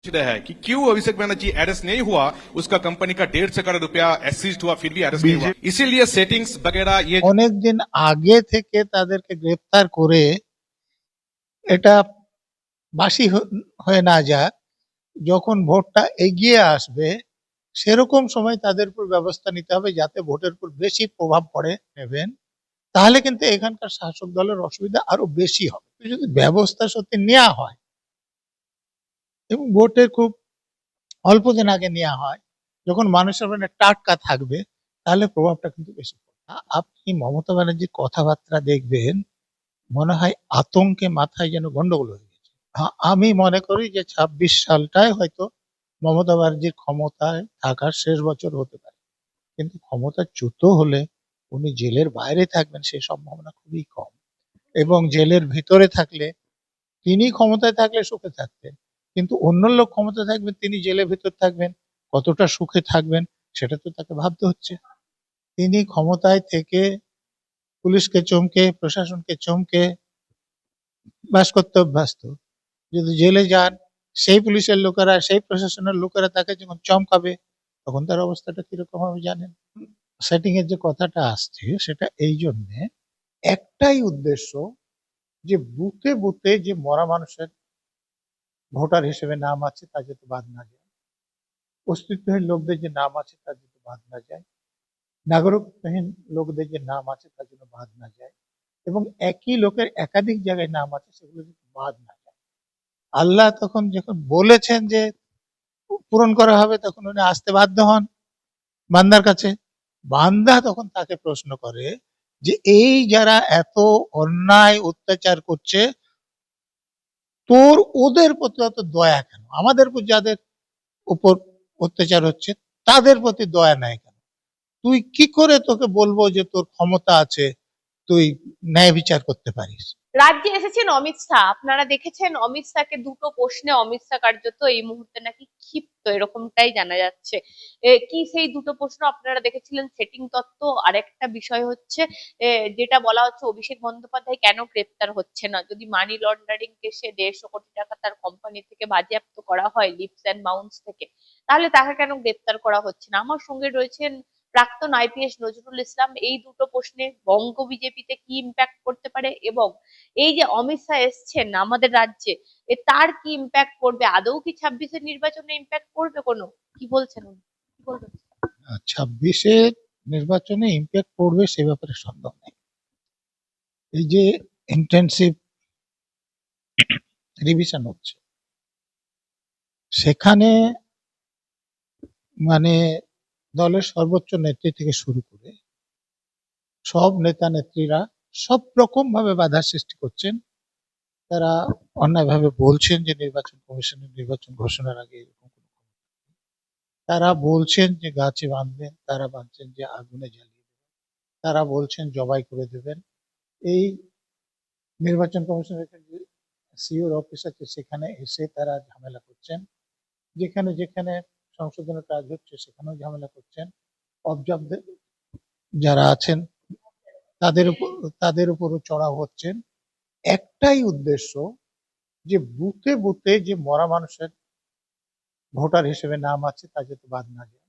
है कि क्यों अभिषेक बनर्जी अरेस्ट नहीं हुआ, उसका कंपनी का 150 करोड़ रुपया सीज हुआ, फिर भी अरेस्ट नहीं हुआ। इसीलिए सेटिंग्स वगैरह ये অনেকদিন আগে থেকে তাদেরকে গ্রেফতার করে এটা বাসি হয়ে না যাক, যখন ভোটটা এগিয়ে আসবে সেরকম সময় তাদের উপর ব্যবস্থা নিতে হবে যাতে ভোটের উপর বেশি প্রভাব পড়ে নেবেন। তাহলে কিন্তু এখানকার শাসক দলের অসুবিধা আরো বেশি হবে। যদি ব্যবস্থা সত্যি নেওয়া হয় এবং ভোটের খুব অল্প দিন আগে নেওয়া হয়, যখন মানুষের মানে টাটকা থাকবে, তাহলে প্রভাবটা কিন্তু বেশি পড়বে। আপনি মমতা ব্যানার্জির কথাবার্তা দেখবেন, মনে হয় আতঙ্কে মাথায় যেন গন্ডগোল হয়ে গেছে। আমি মনে করি যে ২৬ সালটাই হয়তো মমতা ব্যানার্জির ক্ষমতায় থাকার শেষ বছর হতে পারে, কিন্তু ক্ষমতাচ্যুত হলে উনি জেলের বাইরে থাকবেন সেই সম্ভাবনা খুবই কম, এবং জেলের ভিতরে থাকলে তিনি ক্ষমতায় থাকলে সুখে থাকতেন, কিন্তু অন্য লোক ক্ষমতায় থাকবে, তিনি জেলের ভিতর থাকবেন, কতটা সুখে থাকবেন সেটা তো তাকে ভাবতে হচ্ছে। তিনি ক্ষমতায় থেকে পুলিশকে চমকে, প্রশাসনকে চমকে বাস করতে অভ্যস্ত। যদি জেলে যান, সেই পুলিশের লোকেরা, সেই প্রশাসনের লোকেরা তাকে যখন চমকাবে, তখন তার অবস্থাটা কিরকম হবে জানেন। সেটিং এর যে কথাটা আসছে সেটা এই জন্যে, একটাই উদ্দেশ্য যে বুথে বুথে যে মরা মানুষের ভোটার হিসেবে নাম আছে তা যাতে বাদ না যায়, অস্তিত্বহীন লোকদের যে নাম আছে তা যাতে বাদ না যায়, নাগরিকহীন লোকদের যে নাম আছে তা যেন বাদ না যায়, এবং একই লোকের একাধিক জায়গায় নাম আছে সেগুলো যাতে বাদ না যায়। আল্লাহ তখন যখন বলেছেন যে পূরণ করা হবে, তখন উনি আসতে বাধ্য হন বান্দার কাছে। বান্দা তখন তাকে প্রশ্ন করে যে এই যারা এত অন্যায় অত্যাচার করছে, তোর ওদের প্রতি অত দয়া কেন? আমাদের উপর যাদের উপর অত্যাচার হচ্ছে তাদের প্রতি দয়া নাই কেন? তুই কি করে তোকে বলবো যে তোর ক্ষমতা আছে, তুই ন্যায় বিচার করতে পারিস? রাজ্যে এসেছেন অমিত শাহ, আপনারা দেখেছেন অমিত শাহকে দুটো প্রশ্নে অমিত শাহ কার্যত এই মুহূর্তে নাকি ক্ষিপ্ত, এরকমটাই জানা যাচ্ছে। কি সেই দুটো প্রশ্ন আপনারা দেখেছিলেন? সেটিং তত্ত্ব, আরেকটা বিষয় হচ্ছে যেটা বলা হচ্ছে অভিষেক বন্দ্যোপাধ্যায় কেন গ্রেপ্তার হচ্ছে না। যদি মানি লন্ডারিং কেসে 150 কোটি টাকা তার কোম্পানি থেকে বাজেয়াপ্ত করা হয় লিপস এন্ড মাউন্টস থেকে, তাহলে তাকে কেন গ্রেপ্তার করা হচ্ছে না? আমার সঙ্গে রয়েছেন প্রাক্তন আইপিএস নজরুল ইসলাম। এই দুটো প্রশ্নে বঙ্গ বিজেপিতে কি ইম্প্যাক্ট করতে পারে, এবং এই যে অমিত শাহ এসছেন আমাদের রাজ্যে, তার কি ইম্প্যাক্ট পড়বে? আদৌ কি 26-এর নির্বাচনে ইম্প্যাক্ট পড়বে কোনো? কি বলছেন উনি, কি বলবেন? 26-এর নির্বাচনে ইম্প্যাক্ট পড়বে সে ব্যাপারে সন্দেহ নেই। এই যে ইন্টেন্সিভ রিভিশন হচ্ছে, সেখানে মানে দলের সর্বোচ্চ নেত্রী থেকে শুরু করে সব নেতা নেত্রীরা সব রকম ভাবে বাধা সৃষ্টি করছেন। তারা অন্যায়ভাবে বলছেন যে নির্বাচন কমিশনের নির্বাচন ঘোষণার আগে এরকম কোনো ক্ষমতা নেই। তারা বলছেন যে গাছে বাঁধবেন, তারা বাঁধছেন যে আগুনে জ্বালিয়ে দেবেন, তারা বলছেন জবাই করে দেবেন। এই নির্বাচন কমিশনের যে সিওর অফিস আছে সেখানে এসে তারা ঝামেলা করছেন, যেখানে যেখানে সংশোধনের কাজ হচ্ছে সেখানেও ঝামেলা করছেন। অবজার্ভার যারা আছেন তাদের উপরও চড়াও হচ্ছেন। একটাই উদ্দেশ্য যে বুথে বুথে যে মরা মানুষের ভোটার হিসেবে নাম আছে তা যাতে বাদ না যায়,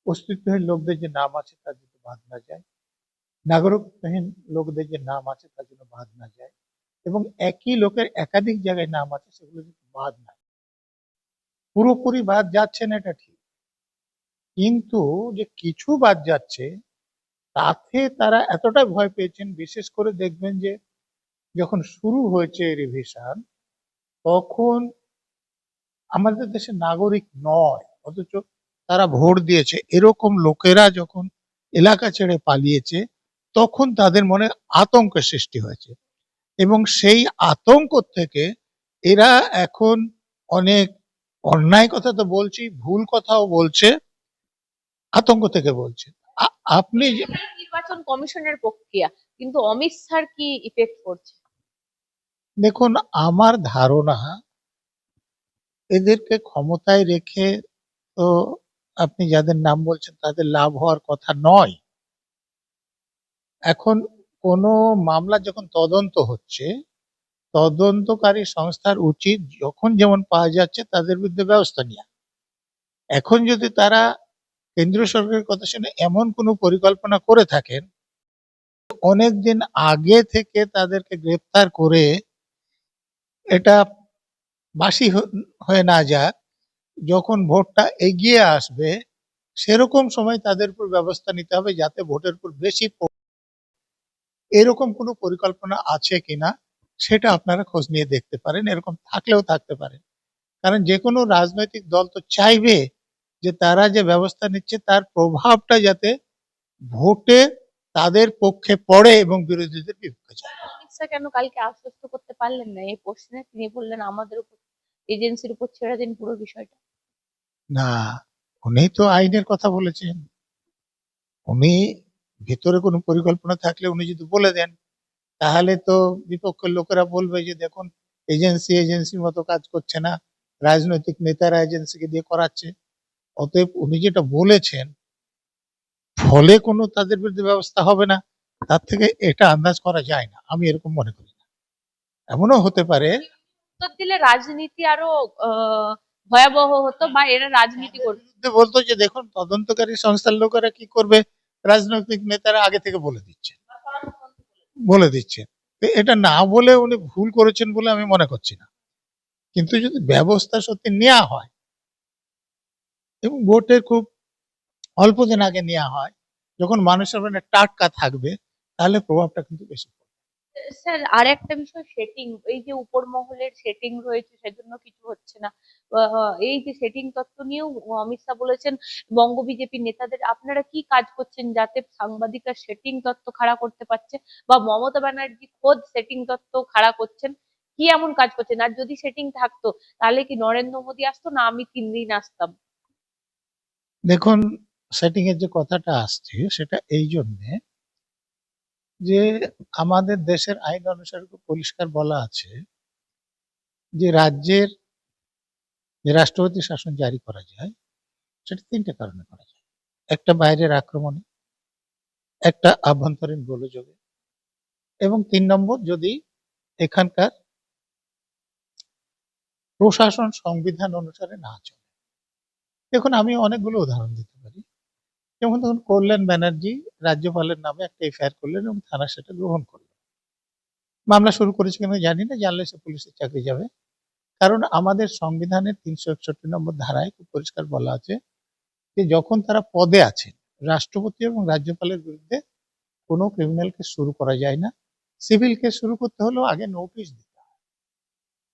অস্তিত্বহীন লোকদের যে নাম আছে তা যাতে বাদ না যায়, নাগরিকহীন লোকদের যে নাম আছে তা যেন বাদ না যায়, এবং একই লোকের একাধিক জায়গায় নাম আছে সেগুলো যাতে বাদ না যায়। পুরোপুরি বাদ যাচ্ছে না এটা ঠিক, কিন্তু যে কিছু বাদ যাচ্ছে তাতে তারা এতটা ভয় পেয়েছেন। বিশেষ করে দেখবেন যে যখন শুরু হয়েছে রিভিশন, তখন আমাদের দেশের নাগরিক নয় অথচ তারা ভোট দিয়েছে এরকম লোকেরা যখন এলাকা ছেড়ে পালিয়েছে, তখন তাদের মনে আতঙ্কের সৃষ্টি হয়েছে, এবং সেই আতঙ্ক থেকে এরা এখন অনেক অন্যায় কথা তো বলছি, ভুল কথাও বলছে, আতঙ্ক থেকে বলছে। আপনি নির্বাচন কমিশনের প্রক্রিয়া, কিন্তু অমিত শাহর কি ইফেক্ট পড়ছে? দেখুন, আমার ধারণা এদেরকে ক্ষমতায় রেখে তো আপনি যাদের নাম বলছেন তাদের লাভ হওয়ার কথা নয়। এখন কোনো মামলা যখন তদন্ত হচ্ছে, তদন্তকারী সংস্থার উচিত যখন যেমন পাওয়া যাচ্ছে তাদের বিরুদ্ধে ব্যবস্থা নেওয়া। এখন যদি তারা কেন্দ্রীয় সরকারের কথা শুনে এমন কোনো পরিকল্পনা করে থাকেন, অনেকদিন আগে থেকে তাদেরকে গ্রেপ্তার করে এটা বাসি হয়ে না যাক, যখন ভোটটা এগিয়ে আসবে সেরকম সময় তাদের উপর ব্যবস্থা নিতে হবে যাতে ভোটের উপর বেশি এরকম কোনো পরিকল্পনা আছে কিনা সেটা আপনারা খোঁজ নিয়ে দেখতে পারেন। এরকম থাকলেও থাকতে পারে, কারণ যে কোনো রাজনৈতিক দল তো চাইবে যে তারা যে ব্যবস্থা নিচ্ছে তার প্রভাবটা যাতে ভোটে তাদের পক্ষে পড়ে এবং বিরোধীদের বিপক্ষে যায়। অমিত শাহ কেন কালকে আশ্বস্ত করতে পারলেন না এই প্রশ্নে? তিনি বললেন আমাদের উপর, এজেন্সির উপর ছেড়ে দিন পুরো বিষয়টা। না, উনি তো আইনের কথা বলেছেন। উনি ভিতরে কোনো পরিকল্পনা থাকলে উনি যদি বলে দেন তাহলে তো বিপক্ষের লোকেরা বলবে যে দেখুন এজেন্সির মতো কাজ করছে না, রাজনৈতিক নেতারা এজেন্সিকে দিয়ে করাচ্ছে। অতএব উনি যেটা বলেছেন ফলে কোনো তাদের বিরুদ্ধে ব্যবস্থা হবে না, তার থেকে এটা আন্দাজ করা যায় না, আমি এরকম মনে করি না। এমনও হতে পারে উত্তর দিলে রাজনীতি আরো ভয়াবহ হতো, বা এরা রাজনীতি করতো। বিরুদ্ধে বলতো যে দেখুন তদন্তকারী সংস্থার লোকেরা কি করবে, রাজনৈতিক নেতারা আগে থেকে বলে দিচ্ছে। তো এটা না বলে উনি ভুল করেছেন বলে আমি মনে করছি না। কিন্তু যদি ব্যবস্থা সত্যি নেওয়া হয় এবং ভোটের খুব অল্প দিন আগে নেওয়া হয়, যখন মানুষের মানে টাটকা থাকবে, তাহলে প্রভাবটা কিন্তু বেশি পড়বে। স্যার আর একটা বিষয়, সেটিং, এই যে উপর মহলের সেটিং রয়েছে সেজন্য কিছু হচ্ছে না, এই যে সেটিং তত্ত্ব নিয়েও অমিত শাহ বলেছেন বঙ্গ বিজেপি নেতাদের আপনারা কি কাজ করছেন যাতে সাংবাদিকরা সেটিং তত্ত্ব খাড়া করতে পারছে, বা মমতা ব্যানার্জি খোদ সেটিং তত্ত্ব খাড়া করছেন, কি এমন কাজ করছেন? আর যদি সেটিং থাকতো তাহলে কি নরেন্দ্র মোদী আসতো না আমি 3 দিন আসতাম? দেখুন, সেটিং এর যে কথাটা আসছে সেটা এই জন্যে যে আমাদের দেশের আইন অনুসারে খুব পরিষ্কার বলা আছে যে রাজ্যের যে রাষ্ট্রপতি শাসন জারি করা যায় সেটা 3টে কারণে করা যায়। একটা বাইরের আক্রমণে, একটা আভ্যন্তরীণ গোলযোগে, এবং 3 নম্বর যদি এখানকার প্রশাসন সংবিধান অনুসারে না চলে। দেখুন, আমি অনেকগুলো উদাহরণ দিতে পারি। যেমন ধরুন কল্যাণ ব্যানার্জি রাজ্যপালের নামে একটা এফআইআর করলেন এবং থানা সেটা গ্রহণ করলো। মামলা শুরু করেছে কিনা জানি না, জানলে সে পুলিশের চাকরি যাবে। কারণ আমাদের সংবিধানের 361 নম্বর ধারায় খুব পরিষ্কার বলা আছে যে যখন তারা পদে আছেন রাষ্ট্রপতি এবং রাজ্যপালের বিরুদ্ধে কোনো ক্রিমিনাল কেস শুরু করা যায় না। সিভিল কেস শুরু করতে হলেও আগে নোটিশ দিতে হয়।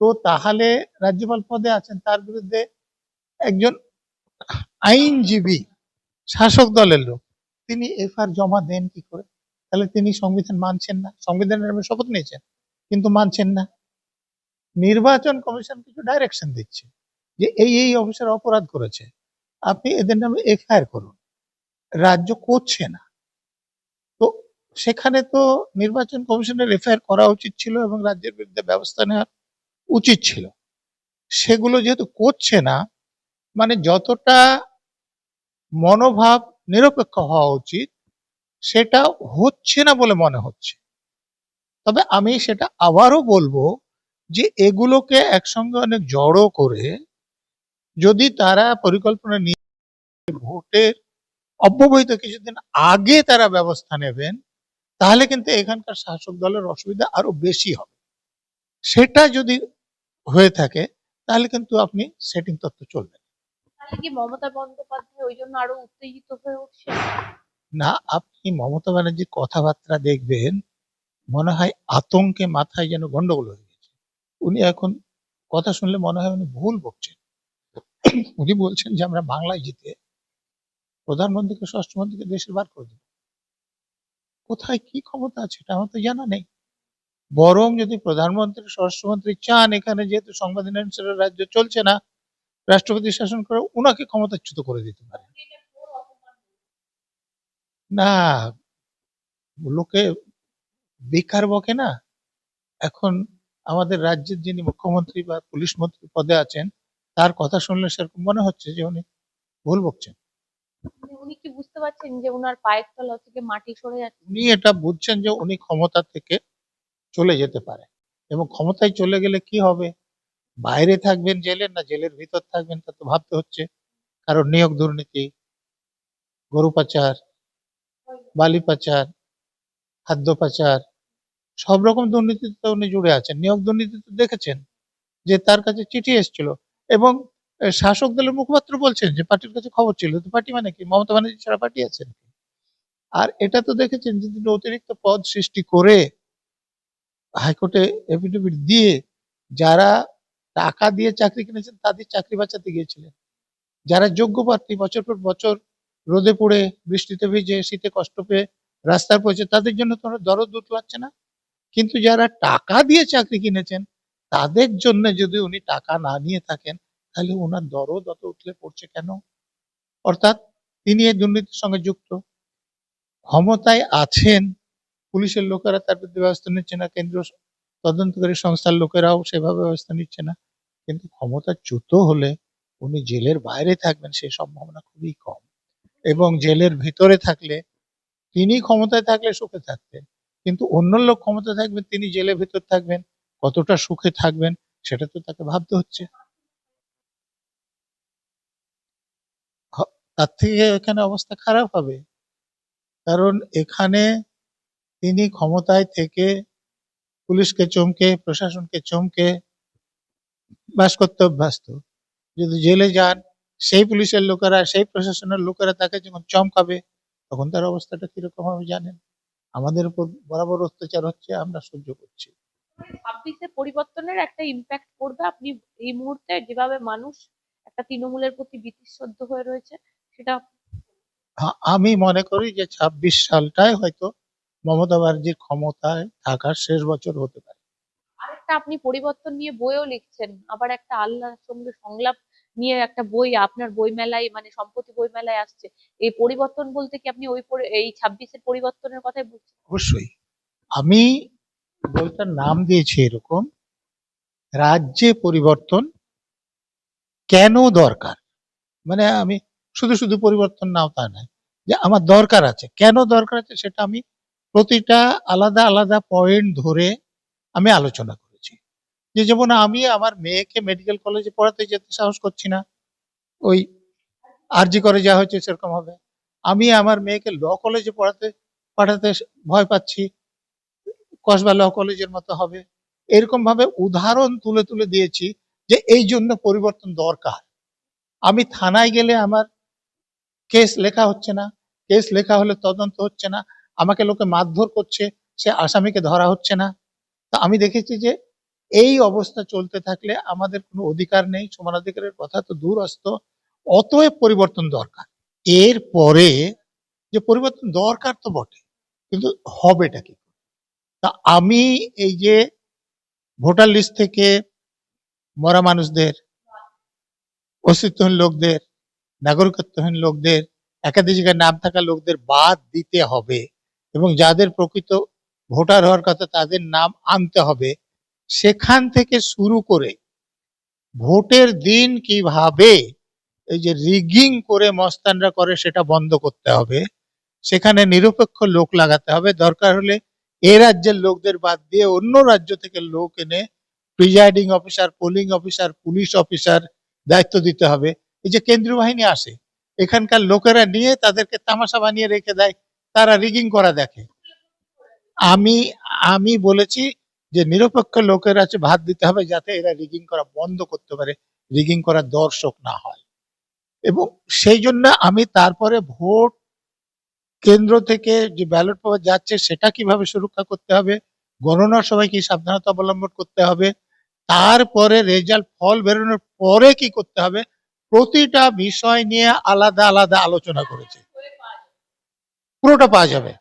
তো তাহলে রাজ্যপাল পদে আছেন, তার বিরুদ্ধে একজন আইনজীবী শাসক দলের লোক তিনি এফআইআর জমা দেন কি করে? তাহলে তিনি সংবিধান মানছেন না, সংবিধানের নামে শপথ নিয়েছেন কিন্তু মানছেন না। নির্বাচন কমিশন কিছু ডাইরেকশন দিচ্ছে যে এই অফিসার অপরাধ করেছে, আপনি এদের নামে এফআইআর করুন, রাজ্য করছে না। তো সেখানে তো নির্বাচন কমিশনের এফআইআর করা উচিত ছিল এবং রাজ্যের বিরুদ্ধে ব্যবস্থা নেওয়া উচিত ছিল। সেগুলো যেহেতু করছে না, মানে যতটা মনোভাব নিরপেক্ষ হওয়া উচিত সেটা হচ্ছে না বলে মনে হচ্ছে। তবে আমি সেটা আবারও বলবো যে এগুলোকে একসঙ্গে অনেক জড়ো করে যদি তারা পরিকল্পনা নিয়ে ভোটের অব্যবহিত কিছুদিন আগে তারা ব্যবস্থা নেবেন, তাহলে কিন্তু এখানকার শাসক দলের অসুবিধা আরো বেশি হবে। সেটা যদি হয়ে থাকে তাহলে কিন্তু আপনি সেটিং তত্ত্ব চলবে তাহলে কি মমতা বন্দ্যোপাধ্যায় ওই জন্য আরো উত্তেজিত হয়ে উঠছে? না। আপনি মমতা ব্যানার্জির কথাবার্তা দেখবেন, মনে হয় আতঙ্কে মাথায় যেন গন্ডগোল হয়ে গেছে। উনি এখন কথা শুনলে মনে হয় উনি ভুল বকছেন। উনি বলছেন যে আমরা বাংলায় জিতে প্রধানমন্ত্রীকে স্বরাষ্ট্রমন্ত্রীকে দেশের বার করে দেব। কোথায় কি ক্ষমতা আছে এটা আমার তো জানা নেই। বরং যদি প্রধানমন্ত্রী স্বরাষ্ট্রমন্ত্রী চান এখানে যেহেতু সংবিধান অনুসারে রাজ্য চলছে না, রাষ্ট্রপতি শাসন করে উনাকে ক্ষমতাচ্যুত করে দিতে পারে। না, লোকে বেকার বকে না। এখন আমাদের রাজ্যের যিনি মুখ্যমন্ত্রী বা পুলিশ মন্ত্রী পদে আছেন তার কথা শুনলে সেরকম মনে হচ্ছে যে উনি ভুল বকছেন। উনি কি বুঝতে পারছেন যে উনার পায়ের তলা থেকে মাটি সরে যাচ্ছে? উনি এটা বুঝছেন যে উনি ক্ষমতা থেকে চলে যেতে পারে। এবং ক্ষমতায় চলে গেলে কি হবে, বাইরে থাকবেন জেলের না জেলের ভিতর থাকবেন তা তো ভাবতে হচ্ছে। কারণ নিয়োগ দুর্নীতি, গরু পাচার, বালি পাচার, খাদ্য পাচার, সব রকম দুর্নীতিতে তো উনি জুড়ে আছেন। নিয়োগ দুর্নীতি তো দেখেছেন যে তার কাছে চিঠি এসেছিল এবং শাসক দলের মুখপাত্র বলছেন যে পার্টির কাছে খবর ছিল। তো পার্টি মানে কি, মমতা ব্যানার্জি ছাড়া পার্টি আছেন? আর এটা তো দেখেছেন যে তিনি অতিরিক্ত পদ সৃষ্টি করে হাইকোর্টে এফিডেভিট দিয়ে যারা টাকা দিয়ে চাকরি কিনেছেন তাদের চাকরি বাঁচাতে গিয়েছিলেন। যারা যোগ্য প্রার্থী বছর পর বছর রোদে পড়ে বৃষ্টিতে ভিজে শীতে কষ্ট পেয়ে রাস্তায় পড়েছে তাদের জন্য তো দরদ উতলাচ্ছে না। কিন্তু যারা টাকা দিয়ে চাকরি কিনেছেন তাদের জন্য যদি উনি টাকা না নিয়ে থাকেন তাহলে ওনার দরদ অত উঠলে পড়ছে কেন? অর্থাৎ তিনি এই দুর্নীতির সঙ্গে যুক্ত। ক্ষমতায় আছেন, পুলিশের লোকেরা তার বিরুদ্ধে ব্যবস্থা নিচ্ছে না, কেন্দ্রীয় তদন্তকারী সংস্থার লোকেরাও সেভাবে ব্যবস্থা নিচ্ছে না। কিন্তু ক্ষমতাচ্যুত হলে উনি জেলের বাইরে থাকবেন সেই সম্ভাবনা খুবই কম। এবং জেলের ভিতরে থাকলে তিনি ক্ষমতায় থাকলে সুখে থাকতেন, কিন্তু অন্য লোক ক্ষমতায় থাকবেন, তিনি জেলের ভিতর থাকবেন, কতটা সুখে থাকবেন সেটা তো তাকে ভাবতে হচ্ছে। তার থেকে এখানে অবস্থা খারাপ হবে, কারণ এখানে তিনি ক্ষমতায় থেকে পুলিশকে চমকে প্রশাসনকে চমকে বাস করতে অভ্যস্ত। যদি জেলে যান সেই পুলিশের লোকেরা সেই প্রশাসনের লোকেরা তাকে যখন চমকাবে তখন তার অবস্থাটা কিরকম হবে জানেন। আমাদের উপর বরাবর অত্যাচার হচ্ছে, আমরা সহ্য করছি। 26-এ পরিবর্তনের একটা ইম্প্যাক্ট পড়বে। আপনি এই মুহূর্তে যেভাবে মানুষ একটা তৃণমূলের প্রতি বিতৃষ্ণ হয়ে রয়েছে সেটা আমি মনে করি যে ২৬ সালটাই হয়তো মমতা ব্যানার্জির ক্ষমতায় থাকার শেষ বছর হতে পারে। আরেকটা আপনি পরিবর্তন নিয়ে বইও লিখছেন, আবার একটা আল্লাহর সঙ্গে সংলাপ নিয়ে একটা বই আপনার বইমেলায় মানে সম্প্রতি বইমেলায় আসছে। এই পরিবর্তন বলতে কি আপনি এই 26-এর পরিবর্তনের কথাই বলছেন? অবশ্যই। আমি বইটার নাম দিয়েছি এরকম, রাজ্যে পরিবর্তন কেন দরকার। মানে আমি শুধু শুধু পরিবর্তন নাও তা নয়, যে আমার দরকার আছে, কেন দরকার আছে সেটা আমি প্রতিটা আলাদা আলাদা পয়েন্ট ধরে আমি আলোচনা করেছি। যে যেমন আমি আমার মেয়েকে মেডিকেল কলেজে পড়াতে যেতে সাহস করছি না, ওই আরজি করে যা হয়েছে সেরকম হবে। আমি আমার মেয়েকে ল কলেজে পাঠাতে ভয় পাচ্ছি, কসবা ল কলেজের মতো হবে। এরকম ভাবে উদাহরণ তুলে তুলে দিয়েছি যে এই জন্য পরিবর্তন দরকার। আমি থানায় গেলে আমার কেস লেখা হচ্ছে না, কেস লেখা হলে তদন্ত হচ্ছে না, আমাকে লোকে মারধর করছে, সে আসামিকে ধরা হচ্ছে না। তা আমি দেখেছি যে এই অবস্থা চলতে থাকলে আমাদের কোনো অধিকার নেই, সমানাধিকারের কথা তো দূরস্থ। অতএব পরিবর্তন দরকার। এর পরে যে পরিবর্তন দরকার তো বটে, কিন্তু হবেটা কি? তা আমি এই যে ভোটার লিস্ট থেকে মরা মানুষদের, অস্তিত্বহীন লোকদের, নাগরিকত্বহীন লোকদের, একাধিক নাম থাকা লোকদের বাদ দিতে হবে এবং যাদের প্রকৃত ভোটার হওয়ার কথা তাদের নাম আনতে হবে, সেখান থেকে শুরু করে ভোটের দিন কিভাবে এই যে রিগিং করে মস্তানরা করে সেটা বন্ধ করতে হবে। সেখানে নিরপেক্ষ লোক লাগাতে হবে, দরকার হলে এ রাজ্যের লোকদের বাদ দিয়ে অন্য রাজ্য থেকে লোক এনে presiding officer, polling officer, police officer দায়িত্ব দিতে হবে। এই যে কেন্দ্রীয় বাহিনী আসে, এখানকার লোকেরা নিয়ে তাদেরকে তামাশা বানিয়ে রেখে দেয়, তারা রিগিং করা দেখে। আমি আমি বলেছি যে নিরপেক্ষ লোকের আছে ভাত দিতে হবে যাতে এরা রিগিং করা বন্ধ করতে পারে, রিগিং করার দর্শক না হয়। এবং সেই জন্য আমি তারপরে ভোট কেন্দ্র থেকে যে ব্যালট পেপার যাচ্ছে সেটা কিভাবে সুরক্ষা করতে হবে, গণনার সময় কি সাবধানতা অবলম্বন করতে হবে, তারপরে রেজাল্ট ফল বেরোনোর পরে কি করতে হবে, প্রতিটা বিষয় নিয়ে আলাদা আলাদা আলোচনা করেছে। পুরোটা পাওয়া যাবে।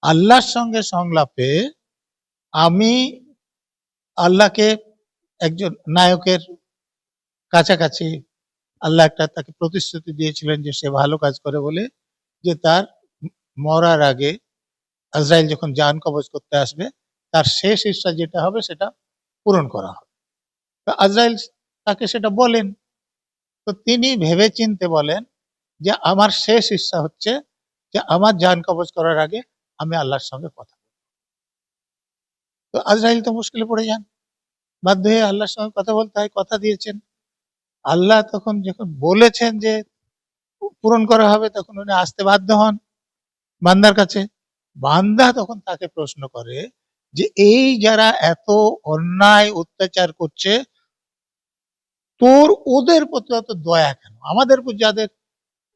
আল্লাহর সঙ্গে সংলাপে আমি আল্লাহকে একজন নায়কের কাছাকাছি, আল্লাহ একটা তাকে প্রতিশ্রুতি দিয়েছিলেন যে সে ভালো কাজ করে বলে, যে তার মরার আগে আজরাইল যখন জান কবজ করতে আসবে তার শেষ ইচ্ছা যেটা হবে সেটা পূরণ করা হবে। তো আজরাইল তাকে সেটা বলেন, তো তিনি ভেবে চিনতে বলেন যে আমার শেষ ইচ্ছা হচ্ছে যে আমার জান কবজ করার আগে আমি আল্লাহর সঙ্গে কথা বলবো। তো আজরাইল তো মুশকিলে পড়ে যান, বাধ্য হয়ে আল্লাহর সঙ্গে কথা বলতে হয়, কথা দিয়েছেন। আল্লাহ তখন যখন বলেছেন যে পূরণ করা হবে, তখন উনি আসতে বাধ্য হন বান্দার কাছে। বান্দা তখন তাকে প্রশ্ন করে যে এই যারা এত অন্যায় অত্যাচার করছে, তোর ওদের প্রতি অত দয়া কেন? আমাদের উপর যাদের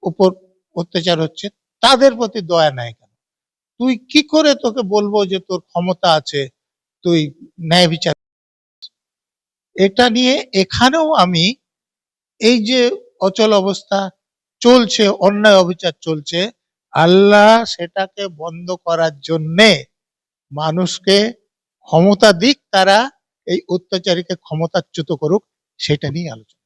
উপর অত্যাচার হচ্ছে তাদের প্রতি দয়া নাই কেন? তুই কি করে তোকে বলবো যে তোর ক্ষমতা আছে, তুই ন্যায় বিচার? এটা নিয়ে এখানেও আমি এই যে অচল অবস্থা চলছে, অন্যায় অবিচার চলছে, আল্লাহ সেটাকে বন্ধ করার জন্যে মানুষকে ক্ষমতা দিক, তারা এই অত্যাচারীকে ক্ষমতাচ্যুত করুক, সেটা নিয়ে আলোচনা।